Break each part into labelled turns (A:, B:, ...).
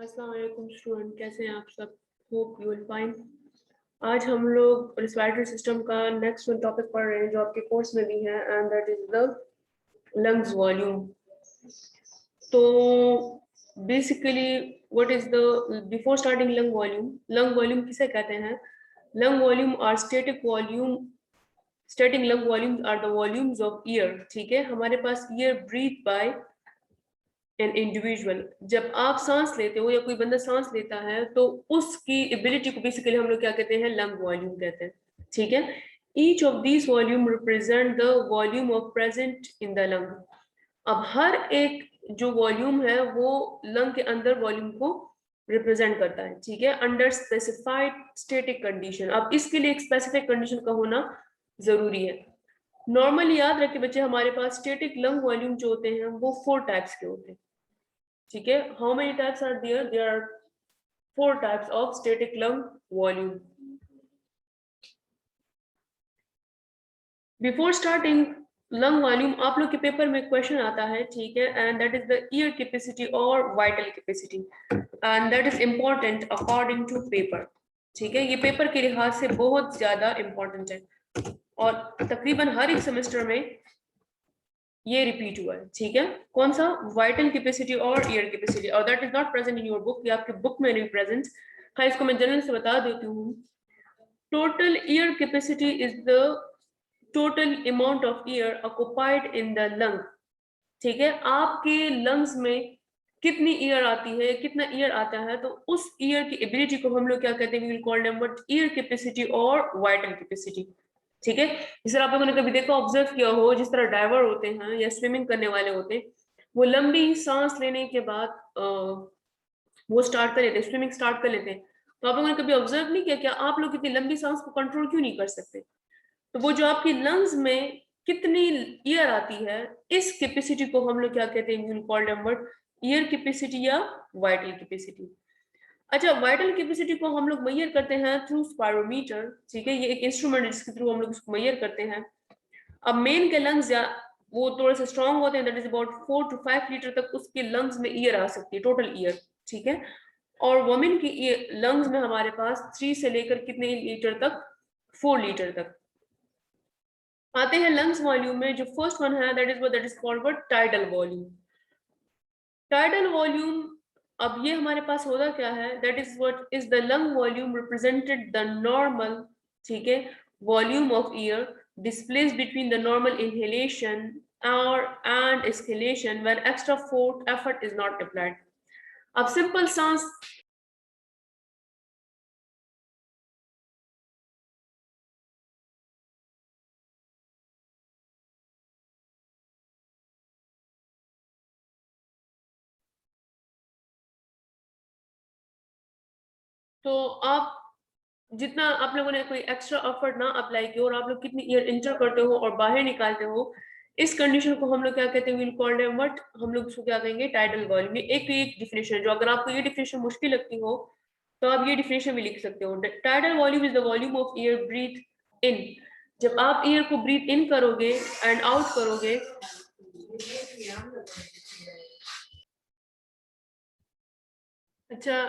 A: अस्सलाम वालेकुम स्टूडेंट, कैसे हैं आप सब? Hope you will fine. आज हम लोग रेस्पिरेटरी सिस्टम का नेक्स्ट टॉपिक पढ़ रहे हैं जो आपके कोर्स में भी है, and that is the lungs volume. तो basically what is the before starting lung volume किसे कहते हैं? Lung volume are static volume. Static lung volumes are the volumes of air. ठीक है, हमारे पास air breath by an individual. जब आप सांस लेते हो या कोई बंदा सांस लेता है तो उसकी एबिलिटी को बेसिकली हम लोग क्या कहते हैं? लंग वॉल्यूम कहते हैं। ठीक है, each of these volume represent the volume of present in the lung. अब हर एक जो वॉल्यूम है वो लंग के अंदर वॉल्यूम को रिप्रेजेंट करता है। ठीक है, अंडर स्पेसिफाइड स्टेटिक कंडीशन। अब इसके लिए एक स्पेसिफिक कंडीशन का होना जरूरी है। नॉर्मली याद रखे बच्चे, हमारे पास स्टेटिक लंग वॉल्यूम जो होते हैं वो 4 टाइप्स के होते हैं। ठीक है, how many types are there? There are 4 types of static lung volume. Before starting lung volume, आप लोग के पेपर में क्वेश्चन आता है, ठीक है, and that is the air capacity और vital capacity, and that is important according to paper. ठीक है, ये पेपर के लिहाज से बहुत ज्यादा इंपॉर्टेंट है और तकरीबन हर एक सेमेस्टर में ये रिपीट हुआ है। ठीक है, कौन सा? वाइटल कैपेसिटी और ईयर कैपेसिटी, और that is not present in your book, ये आपके बुक में नहीं प्रेजेंट। हाँ, इसको मैं जनरल से बता देती हूँ। Total year capacity is the total amount of year occupied in the lung. ठीक है, आपके लंग्स में कितनी ईयर आती है, कितना ईयर आता है, तो उस ईयर की एबिलिटी को हम लोग क्या कहते हैं? We will call them what? Air capacity और वाइटल कैपेसिटी। ठीक है, जिस तरह आप लोगों ने कभी देखा, ऑब्जर्व किया हो, जिस तरह डाइवर होते हैं या स्विमिंग करने वाले होते हैं, वो लंबी सांस लेने के बाद वो स्टार्ट कर लेते हैं, स्विमिंग स्टार्ट कर लेते हैं। तो आप लोगों ने कभी ऑब्जर्व नहीं किया क्या आप लोग इतनी लंबी सांस को कंट्रोल क्यों नहीं कर सकते? तो वो जो आपकी लंग्स में कितनी ईयर आती है, इस कैपेसिटी को हम लोग क्या कहते हैं? कॉल्ड वर्ड ईयर कैपेसिटी या वाइटल कैपेसिटी। अच्छा, वाइटल कैपेसिटी को हम लोग मेजर करते हैं थ्रू स्पायरोमीटर। ठीक है, ये एक इंस्ट्रूमेंट है जिसके थ्रू हम लोग इसको मेजर करते हैं। अब मेन के लंग्स या वो थोड़े से स्ट्रॉन्ग होते हैं, that is about 4 to 5 litre तक उसके लंग्स में ईयर आ सकती है, टोटल ईयर। ठीक है, और वुमेन की लंग्स में हमारे पास 3 से लेकर कितने लीटर तक? 4 लीटर तक आते हैं लंग्स वॉल्यूम में। जो फर्स्ट वन है that is called what? Tidal volume. Tidal volume, अब ये हमारे पास होता क्या है? That is what is the lung volume represented the normal, ठीक है, volume of air displaced between the normal inhalation or and exhalation when extra effort is not applied. अब simple सांस तो आप जितना आप लोगों ने कोई एक्स्ट्रा एफर्ट ना अप्लाई किया और आप लोग कितनी ईयर इंटर करते हो और बाहर निकालते हो, इस कंडीशन को हम लोग क्या कहते हैं? Will called them what? हम लोग इसको क्या कहेंगे? Tidal volume. ये एक डिफिनेशन है, जो अगर आपको ये डिफिनेशन मुश्किल लगती हो तो आप ये डिफिनेशन भी लिख सकते हो। Tidal volume is the volume of air breath in. जब आप एयर को ब्रीथ इन करोगे एंड आउट करोगे, अच्छा,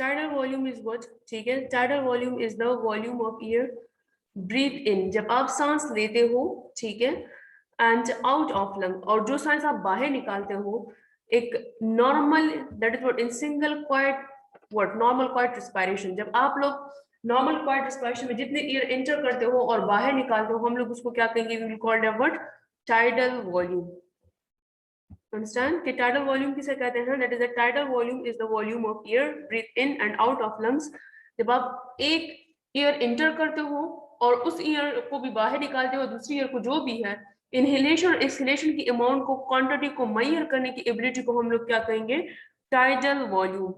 A: tidal volume is what? ठीक है, tidal volume is the volume of air breathe in, जब आप सांस लेते हो, ठीक है, एंड आउट ऑफ लंग, और जो सांस आप बाहर निकालते हो, एक normal, that is what? In single quite what? Normal quite respiration. जब आप लोग नॉर्मल क्वाइट रिस्पायरेशन में जितने एयर एंटर करते हो और बाहर निकालते हो, हम लोग उसको क्या कहेंगे? We will call them what? Tidal volume. Understand कि tidal volume किसे कहते हैं? That is the tidal volume is the volume of air breathed in and out of lungs. जब आप एक एयर इंटर करते हो और उस एयर को भी बाहर निकालते हो, दूसरी एयर को, जो भी है, इनहेलेशन और एक्सहेलेशन की अमाउंट को, क्वांटिटी को मेजर करने की एबिलिटी को हम लोग क्या कहेंगे? Tidal volume.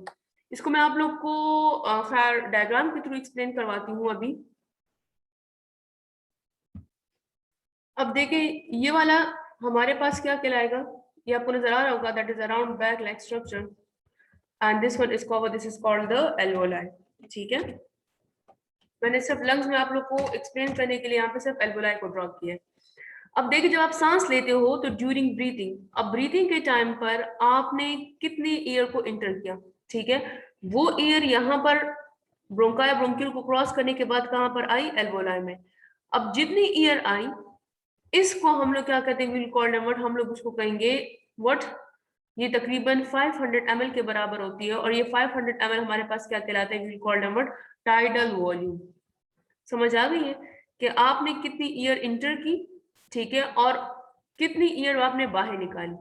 A: इसको मैं आप लोग को खैर डायग्राम के थ्रू एक्सप्लेन करवाती हूँ अभी। अब देखिए, ये वाला हमारे पास क्या कहलाएगा? ये आपको नजर आ रहा होगा, that is around back like structure, and this one is called, this is called the alveoli. ठीक है, मैंने सिर्फ लंग्स में आप लोग को एक्सप्लेन करने के लिए यहाँ पे सिर्फ एल्वोलाई को ड्रॉ किया है। अब देखिए, जब आप सांस लेते हो तो ड्यूरिंग ब्रीथिंग, अब ब्रीथिंग के टाइम पर आपने कितनी एयर को इंटर किया? ठीक है, वो एयर यहाँ पर ब्रोंका या ब्रोंकियल को क्रॉस करने के बाद कहाँ पर आई, एल्वोलाई में। अब जितनी एयर आई इसको हम लोग क्या कहते हैं, विल कॉल देम व्हाट, हम लोग उसको कहेंगे व्हाट, ये तकरीबन 500 ml के बराबर होती है, और ये 500 ml हमारे पास क्या कहलाते हैं, will call them what, tidal volume. समझ आ गई है कि आपने कितनी एयर इंटर की, ठीक है, और कितनी एयर आपने बाहर निकाली।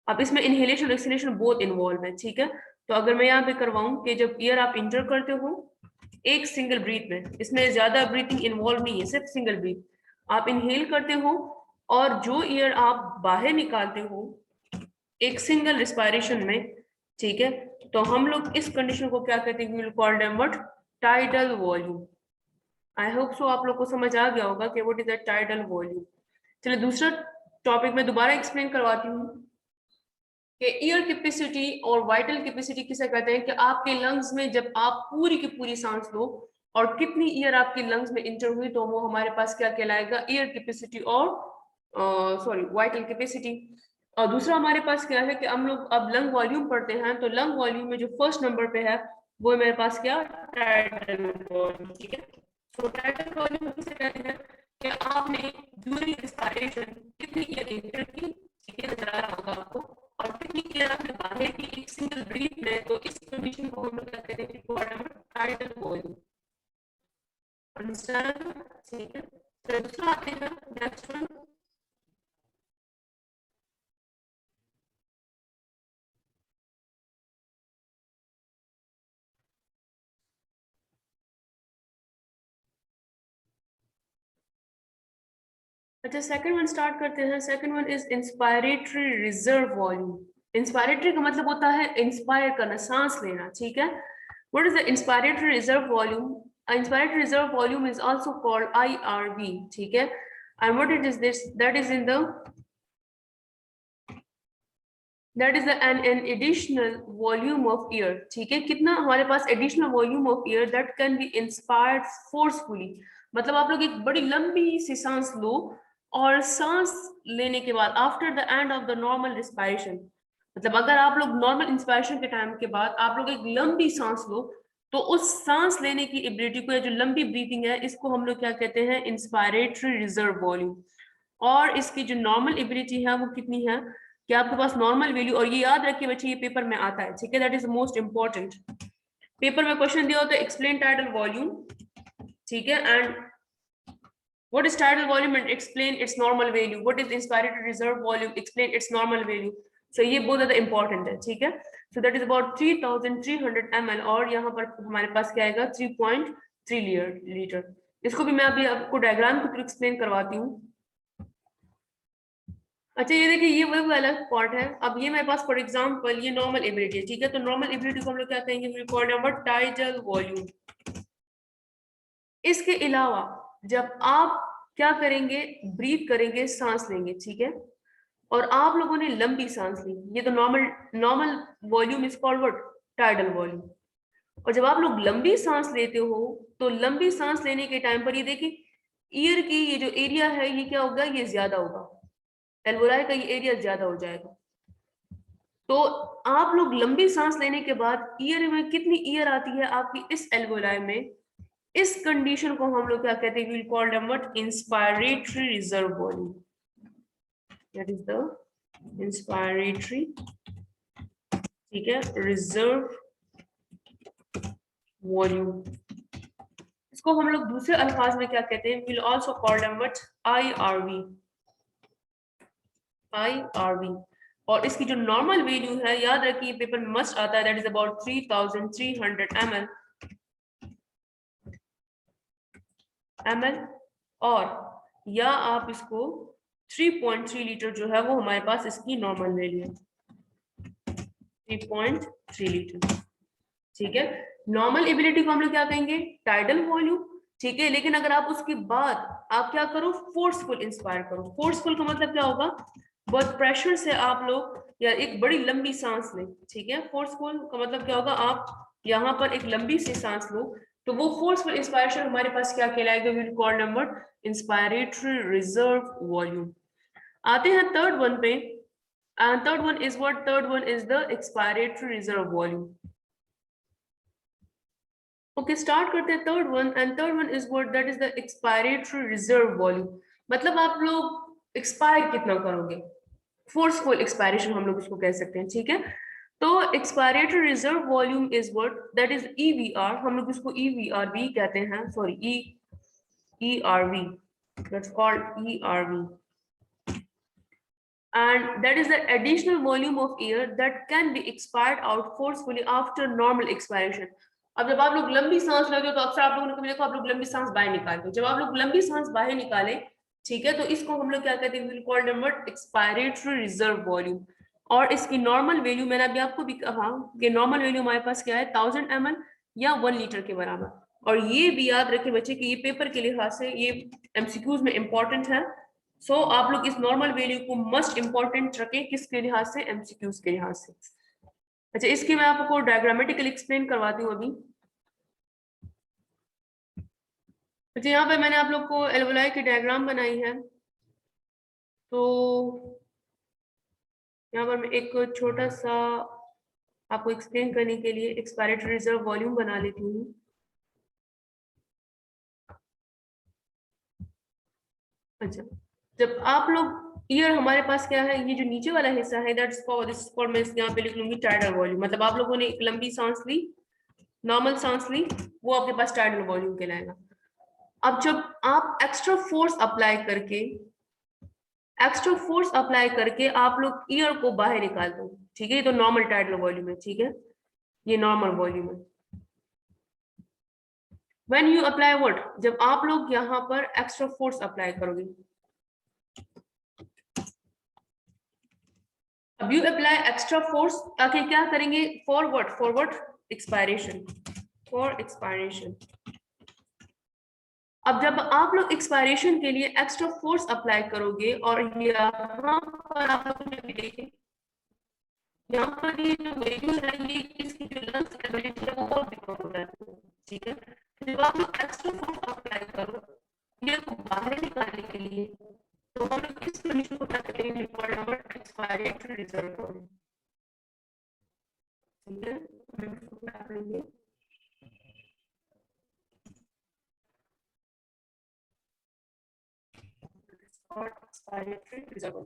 A: अब इसमें इनहेलेशन और एक्सहेलेशन बोथ इन्वॉल्व है, ठीक है। तो अगर मैं यहाँ पे करवाऊं कि जब एयर आप इंटर करते हो एक सिंगल ब्रीथ में, इसमें ज्यादा ब्रीथिंग इन्वॉल्व नहीं है, सिर्फ सिंगल ब्रीथ आप इनहेल करते हो, और जो एयर आप बाहर निकालते हो एक सिंगल रिस्पायरेशन में, ठीक है, तो हम लोग इस कंडीशन को क्या कहते हैं, we will call them what, tidal volume. I hope so आप लोग को समझ आ गया होगा कि what is the tidal volume. चलिए दूसरा टॉपिक में दोबारा एक्सप्लेन करवाती हूँ कि एयर कैपेसिटी और वाइटल कैपेसिटी किसे कहते हैं, कि आपके लंग्स में जब आप पूरी की पूरी सांस लो और कितनी एयर आपके लंग्स में इंटर हुई, तो वो हमारे पास क्या कहलाएगा, एयर कैपेसिटी और सॉरी वाइटल कैपेसिटी। और दूसरा हमारे पास क्या है कि हम लोग अब लंग वॉल्यूम पढ़ते हैं, तो लंग वॉल्यूम में जो फर्स्ट नंबर पे है वो मेरे पास क्या, टाइडल वॉल्यूम, ठीक है। तो टाइडल वॉल्यूम किसे कहते हैं कि आपने ड्यूरिंग रिस्पायरेशन कितनी एयर इंटर की, ठीक है, नजर आ रहा होगा आपको, और कितनी एयर आपने बाहर की एक सिंगल ब्रीथ में, तो इस कंडीशन को हम लोग क्या कहते हैं, टाइडल वॉल्यूम। अंडरस्टैंड, ठीक है। तो दूसरा आते हैं नेक्स्ट वन। अच्छा सेकंड वन स्टार्ट करते हैं। Second one is inspiratory reserve volume. Inspiratory का मतलब होता है इंस्पायर करना, सांस लेना, ठीक है। What is the inspiratory reserve volume? Inspiratory reserve volume is also called IRV, ठीक है। And what it is this, that is in the, that is an additional volume of air, ठीक है। कितना हमारे पास additional volume of air that can be inspired forcefully, मतलब आप लोग एक बड़ी लंबी सी सांस लो, और सांस लेने के बाद after the end of the normal respiration, मतलब अगर आप लोग नॉर्मल इंस्पायरेशन के टाइम के बाद आप लोग एक लंबी सांस लो, तो उस सांस लेने की एबिलिटी को, या जो लंबी ब्रीथिंग है, इसको हम लोग क्या कहते हैं, इंस्पायरेटरी रिजर्व वॉल्यूम। और इसकी जो नॉर्मल एबिलिटी है वो कितनी है, कि आपके पास नॉर्मल वैल्यू, और ये याद रखिए बच्चे ये पेपर में आता है, ठीक है, that is most important. Paper में क्वेश्चन दिया होता है एक्सप्लेन टाइडल वॉल्यूम, ठीक है, and what is tidal volume and explain its normal value, what is inspiratory reserve volume, explain its normal value। so ये बहुत ज्यादा इंपॉर्टेंट है, ठीक है। so that is about 3300 ml, और यहाँ पर हमारे पास क्या आएगा, 3.3 लीटर। इसको भी मैं अभी आपको डायग्राम के थ्रू एक्सप्लेन करवाती हूँ। अच्छा ये देखिए ये वही वाला पार्ट है। अब ये मेरे पास फॉर एग्जांपल ये नॉर्मल एबिलिटी है, ठीक है, तो नॉर्मल एबिलिटी को हम लोग क्या कहेंगे, we call number tidal volume. इसके अलावा जब आप क्या करेंगे, ब्रीथ करेंगे, सांस लेंगे, ठीक है, और आप लोगों ने लंबी सांस ली, ये तो normal normal volume is called what, tidal volume. और जब आप लोग लंबी सांस लेते हो, तो लंबी सांस लेने के टाइम पर ये देखिए ईयर की ये जो एरिया है ये क्या होगा, ये ज्यादा होगा, एल्वोलाई का ये एरिया ज्यादा हो जाएगा। तो आप लोग लंबी सांस लेने के बाद ईयर में कितनी ईयर आती है आपकी इस एल्वोलाई में, इस कंडीशन को हम लोग क्या कहते हैं, will call them what, inspiratory reserve volume. That is the inspiratory, ठीक है, रिजर्व वॉल्यूम। इसको हम लोग दूसरे अल्फाज में क्या कहते हैं, will also call them what, IRV, IRV। और इसकी जो नॉर्मल वैल्यू है याद रखिए पेपर में मस्ट आता है, दैट इज अबाउट 3300 ml, और या आप इसको 3.3 लीटर जो है वो हमारे पास इसकी नॉर्मल वैल्यू है, 3.3 लीटर, ठीक है। नॉर्मल एबिलिटी को हम लोग क्या कहेंगे, टाइडल वॉल्यूम, ठीक है। लेकिन अगर आप उसके बाद आप क्या करो, फोर्सफुल इंस्पायर करो। फोर्सफुल का मतलब क्या होगा, बहुत प्रेशर से आप लोग या एक बड़ी लंबी सांस लें, ठीक है। फोर्सफुल का मतलब क्या होगा, आप यहाँ पर एक लंबी सी सांस लो, तो वो फोर्सफुल इंस्पायरेशन हमारे पास क्या कहलाएगा, will call number inspiratory reserve volume. आते हैं थर्ड वन पे। And third one is what? Third one is the expiratory reserve volume. Okay, start करते हैं third one, and third one is what? That is the expiratory reserve volume. मतलब आप लोग expire कितना करोगे? Forceful expiration हम लोग इसको कह सकते हैं, ठीक है? तो expiratory reserve volume is what? That is EVR. हम लोग इसको EVRV कहते हैं, sorry, ERV. That's called ERV. And that is the additional volume of air that can be expired out forcefully after normal expiration. अब जब आप लोग लंबी सांस लेते हो तो अक्सर आप लोगों ने कभी देखा, आप लोग लंबी सांस बाहर निकालते हो, जब आप लोग लंबी सांस बाहर निकाले, ठीक है, तो इसको हम लोग क्या कहते हैं? Will call number expiratory reserve volume. और इसकी नॉर्मल वैल्यू मैंने अभी आपको भी कहा कि नॉर्मल वैल्यू हमारे पास क्या है? 1000 ml या 1 लीटर के बराबर। और ये भी याद रखें बच्चे कि ये पेपर के लिहाज से ये एमसीक्यूज में इंपॉर्टेंट है। सो आप लोग इस नॉर्मल वैल्यू को मस्ट इंपॉर्टेंट रखें, किसके लिहाज से? एमसीक्यूज के लिहाज से। अच्छा, इसकी मैं आपको डायग्रामेटिकली एक्सप्लेन करवाती हूँ अभी। अच्छा, यहाँ पे मैंने आप लोग को एल्वोलाई की डायग्राम बनाई है। तो यहाँ पर मैं एक छोटा सा आपको एक्सप्लेन करने के लिए एक्सपायरेटरी रिजर्व वॉल्यूम बना लेती हूँ। अच्छा, जब आप लोग ईयर हमारे पास क्या है? ये जो नीचे वाला हिस्सा है, दैट्स फॉर दिस फॉर मैं यहाँ पे लिख लूंगी टाइडल वॉल्यूम। मतलब आप लोगों ने एक लंबी सांस ली, नॉर्मल सांस ली, वो आपके पास टाइडल वॉल्यूम कहलाएगा। अब जब आप एक्स्ट्रा फोर्स अप्लाई करके आप लोग ईयर को बाहर निकाल दो, ठीक है, ये तो नॉर्मल टाइडल वॉल्यूम है, ठीक है, ये नॉर्मल वॉल्यूम है। When you apply what? जब आप लोग यहाँ पर एक्स्ट्रा फोर्स अप्लाई करोगे। अब यू अप्लाई एक्स्ट्रा फोर्स, आके क्या करेंगे? For what? Expiration, for expiration. अब जब आप लोग एक्सपायरेशन के लिए एक्स्ट्रा फोर्स अप्लाई करोगे, और यहाँ पर आप लोग भी देखें, यहाँ पर ये जो वैल्यू है, ये इसकी जो लंग्स एबिलिटी है वो और भी कम हो जाती है, ठीक है। जब आप लोग एक्स्ट्रा फोर्स अप्लाई करो ये को बाहर निकालने के लिए, तो हम लोग इस कंडीशन को क्या करेंगे? एक्सपायरेटरी रिजर्व, ठीक है, हम इसको क्या करेंगे? Expiratory reserve.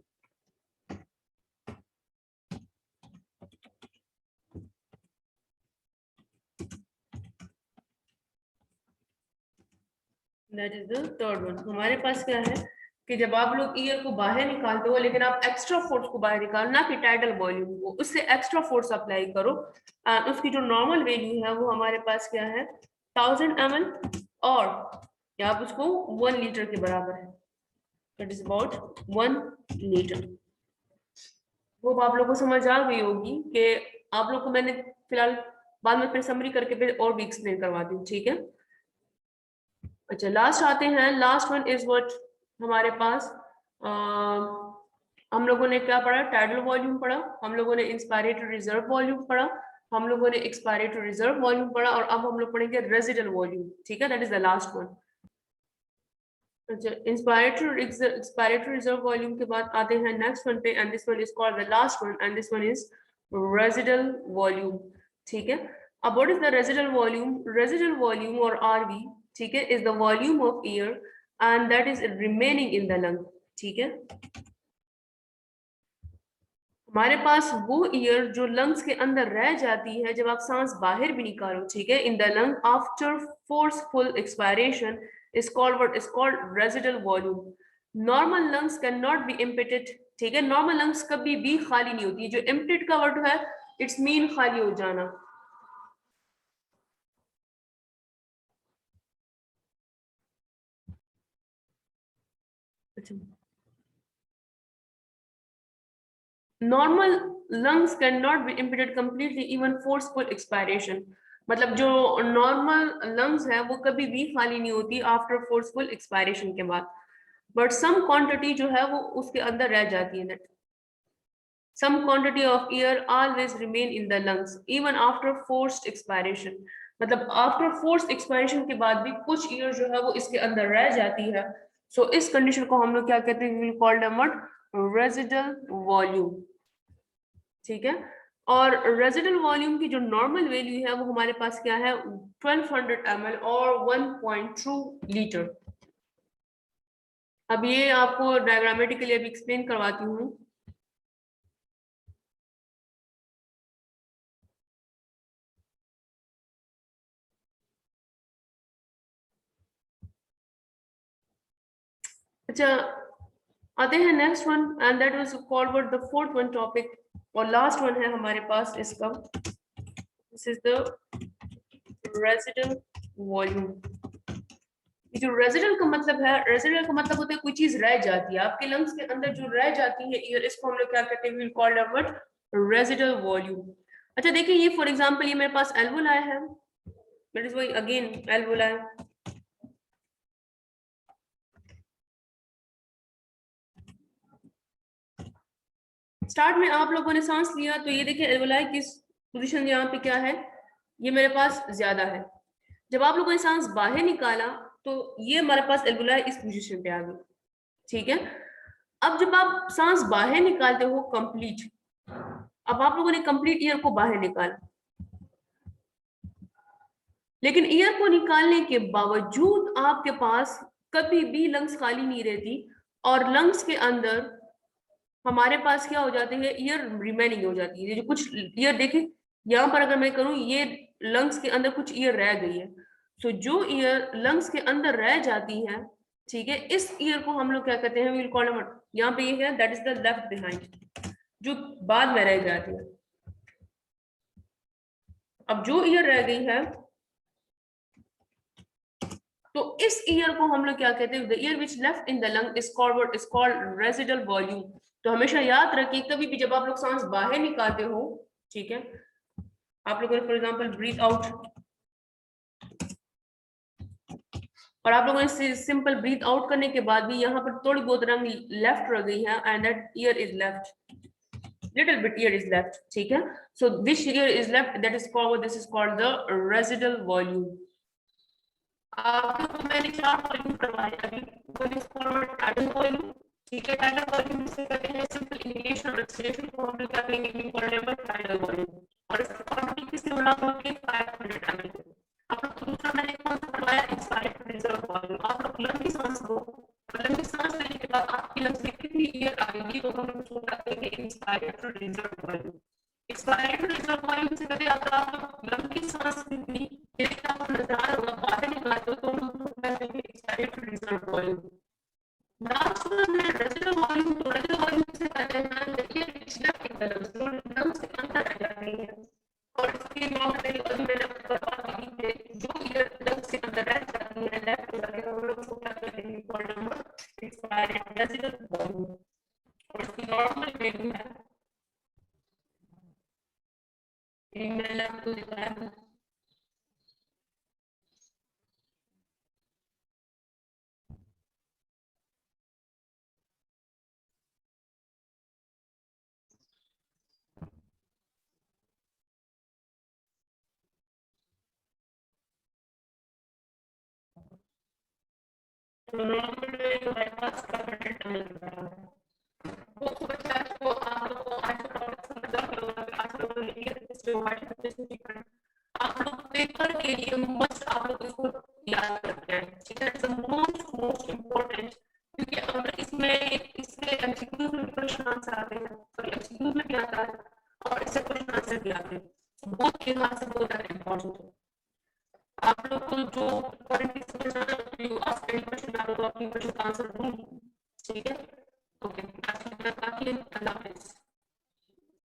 A: That is the third one. हमारे पास क्या है कि जब आप लोग ईयर को बाहर निकालते हो, लेकिन आप एक्स्ट्रा फोर्स को बाहर निकालो, ना कि टाइडल वॉल्यूम को, उससे एक्स्ट्रा फोर्स अप्लाई करो, उसकी जो नॉर्मल वैल्यू है वो हमारे पास क्या है? 1000 ml, और आप उसको 1 लीटर के बराबर है, दैट इज अबाउट 1 लीटर। वो आप लोगों को समझ आ गई होगी कि आप लोग को मैंने फिलहाल बाद में फिर समरी करके फिर और भी एक्सप्लेन करवा दी, ठीक है। अच्छा, लास्ट आते हैं। Last one is what? हमारे पास हम लोगों ने क्या पढ़ा? टाइडल वॉल्यूम पढ़ा, हम लोगों ने इंस्पायरेटरी रिजर्व वॉल्यूम पढ़ा, हम लोगों ने एक्सपायरेटरी रिजर्व वॉल्यूम पढ़ा, और अब हम लोग पढ़ेंगे रेजिडल वॉल्यूम, ठीक है, that is the last one. अच्छा, एक्सपायरेटरी रिजर्व वॉल्यूम के बाद आते हैं नेक्स्ट वन पे, and this one is called the last one, and this one is residual volume, ठीक है। अब what is the residual volume? Residual volume और आरवी, ठीक है, is the volume of air and that is remaining in the lung, ठीक है। हमारे पास वो एयर जो लंग्स के अंदर रह जाती है जब आप सांस बाहर भी निकालो, ठीक है, in the lung after forceful expiration is called what? Is called residual volume. Normal lungs cannot be emptied, ठीक है, नॉर्मल लंग्स कभी भी खाली नहीं होती। जो एम्प्टीड का वर्ड है, इट्स मीन खाली हो जाना। Normal lungs can not be emptied completely even forceful expiration. मतलब जो नॉर्मल लंग्स है वो कभी भी खाली नहीं होती आफ्टर फोर्सफुल एक्सपायरेशन के बाद, बट सम क्वांटिटी जो है वो उसके अंदर रह जाती है। That some quantity of air always remain in the lungs even after forced expiration। मतलब after forced expiration के बाद भी कुछ एयर जो है वो इसके अंदर रह जाती है। सो इस कंडीशन को हम लोग क्या कहते हैं? we will call them what? Residual volume। ठीक है। और रेजिडुअल वॉल्यूम की जो नॉर्मल वैल्यू है वो हमारे पास क्या है, 1200 ml और 1.2 लीटर। अब ये आपको डायग्रामेटिकली अभी एक्सप्लेन करवाती हूँ। अच्छा, आते हैं next one, and that was forward the fourth one topic, और लास्ट वन है हमारे पास इसका। This is the residual volume. जो रेजिडुअल का मतलब है, रेजिडुअल का मतलब होता है कोई चीज रह जाती है आपके लंग्स के अंदर, जो रह जाती है एयर, इसको हम लोग क्या कहते हैं, we will call it residual volume. अच्छा देखिए, ये फॉर एग्जांपल ये मेरे पास एल्वोलाई है, that is why again alveoli. Start में आप लोगों ने सांस लिया तो ये देखिए एल्वोलाई की पोजीशन यहाँ पे क्या है, ये मेरे पास ज्यादा है। जब आप लोगों ने सांस बाहर निकाला तो ये हमारे पास एल्वोलाई इस पोजीशन पे आ गई, ठीक है। अब जब आप सांस बाहर निकालते हो कंप्लीट, अब आप लोगों ने कंप्लीट ईयर को बाहर निकाला, लेकिन ईयर को निकालने के बावजूद आपके पास कभी भी लंग्स खाली नहीं रहती, और लंग्स के अंदर हमारे पास क्या हो जाते हैं, ईयर रिमेनिंग हो जाती है। जो कुछ ईयर देखे यहाँ पर अगर मैं करूँ, ये लंग्स के अंदर कुछ ईयर रह गई है, तो जो ईयर लंग्स के अंदर रह जाती है, ठीक है, इस ईयर को हम लोग क्या कहते हैं, विल कॉल यहाँ पे ये है, that is the left behind, जो बाद में रह जाती है। अब जो ईयर रह गई है, तो इस ईयर को हम लोग क्या कहते हैं, the year which left in the lung is called residual volume. तो हमेशा याद रखिए, कभी भी जब आप लोग सांस बाहर निकालते हो, ठीक है, आप लोगों ने फॉर एग्जांपल ब्रीथ आउट, और आप लोगों ने सिंपल ब्रीथ आउट करने के बाद भी यहाँ पर थोड़ी बहुत रंग लेफ्ट रह गई है, and that year is left, little bit ear is left, ठीक है। so which ear is left, that is called, this is called the residual volume। आपको मैंने चार वॉल्यूम करवाए अभी, one is called tidal volume, ठीक है। टाइडल वॉल्यूम से कहते हैं सिंपल इनिशियल और एक्सलेशन को हम लोग क्या कहेंगे, we call it tidal volume, और इसका क्वांटिटी किससे बना हुआ है, 500 ml। आप लोग दूसरा मैंने कौन सा करवाया, इंस्पायर्ड रिजर्व वॉल्यूम। आप लोग लंबी सांस लो, लंबी सांस लेने के बाद आपकी लंग्स में कितनी एयर आएगी, तो हम उसको क्या कहेंगे, inspired reserve volume. Expired reserve volume से कहते हैं अगर आप लोग लंबी सांस लेनी, जैसे आपको नजर होगा बाहर निकालते हो, तो हम उसको क्या कहेंगे, expired reserve volume. Last one है रेजिडुअल वॉल्यूम। तो रेजिडुअल वॉल्यूम से कहते हैं the air which left in the lungs, जो लंग्स के अंदर रह जाती है, और इसकी नॉर्मल अभी मैंने आपको बता दी है, जो एयर लंग्स के अंदर रह जाती है लेफ्ट हो जाती है, हम लोग उसको क्या कहेंगे, called number expired residual volume, और इसकी नॉर्मल वैल्यू है, ये मैंने आपको दिखाया। तो नॉर्मल वैल्यू हमारे पास का कंटेंट मिल रहा है, वो बच्चा को आप लोगों को आज टॉपिक समझ आ गया, आज लोगों ने ये जो वाइट कैपेसिटी पर आप लोग पेपर के लिए मस्ट आप लोग इसको याद करते हैं, ठीक है। इट्स मोस्ट इम्पोर्टेंट, क्योंकि अगर इसमें एमसीक्यू में क्वेश्चन आंसर आते हैं, तो एमसीक्यू में भी आता है और इससे क्वेश्चन आंसर भी आते हैं, बहुत के हाथ से बहुत ज्यादा इम्पोर्टेंट है। आप लोग को जो करंट समझ आ रहा है, आप क्वेश्चन आ रहा है तो अपनी क्वेश्चन का आंसर ढूंढ, ठीक है। ओके, आज का काफी है, अल्लाह हाफिज़।